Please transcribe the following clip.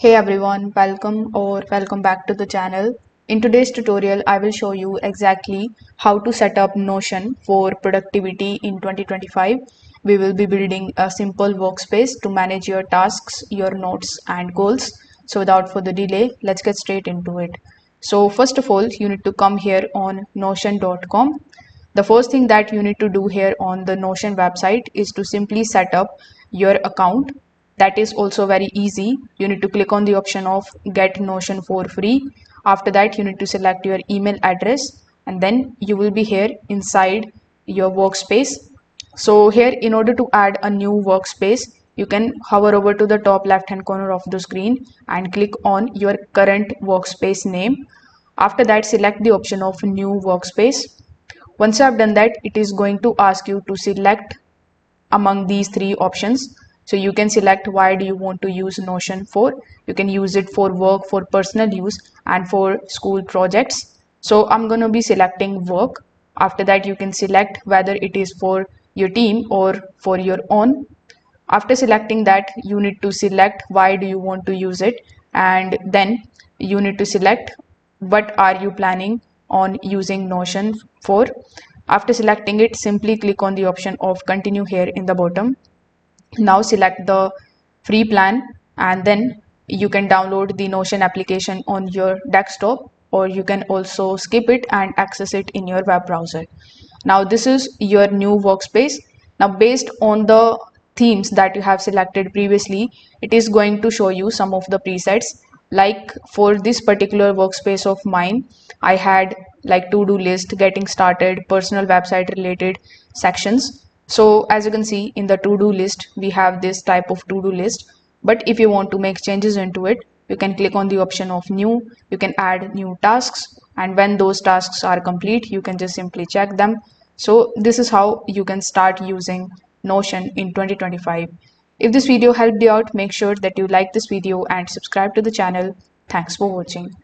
Hey everyone, welcome back to the channel. In today's tutorial, I will show you exactly how to set up Notion for productivity in 2025. We will be building a simple workspace to manage your tasks, your notes and goals. So without further delay, let's get straight into it. So first of all, you need to come here on notion.com. The first thing that you need to do here on the Notion website is to simply set up your account. That is also very easy. You need to click on the option of get Notion for free. After that, you need to select your email address and then you will be here inside your workspace. So here, in order to add a new workspace, you can hover over to the top left hand corner of the screen and click on your current workspace name. After that, select the option of new workspace. Once you have done that, it is going to ask you to select among these three options. So you can select why do you want to use Notion for. You can use it for work, for personal use and for school projects. So I'm going to be selecting work. After that, you can select whether it is for your team or for your own. After selecting that, you need to select why do you want to use it, and then you need to select what are you planning on using Notion for. After selecting it, simply click on the option of continue here in the bottom. Now select the free plan and then you can download the Notion application on your desktop, or you can also skip it and access it in your web browser. Now this is your new workspace. Now based on the themes that you have selected previously, it is going to show you some of the presets. Like for this particular workspace of mine, I had like to-do list, getting started, personal website related sections. So as you can see in the to-do list, we have this type of to-do list. But if you want to make changes into it, you can click on the option of new. You can add new tasks, and when those tasks are complete, you can just simply check them. So this is how you can start using Notion in 2025. If this video helped you out, make sure that you like this video and subscribe to the channel. Thanks for watching.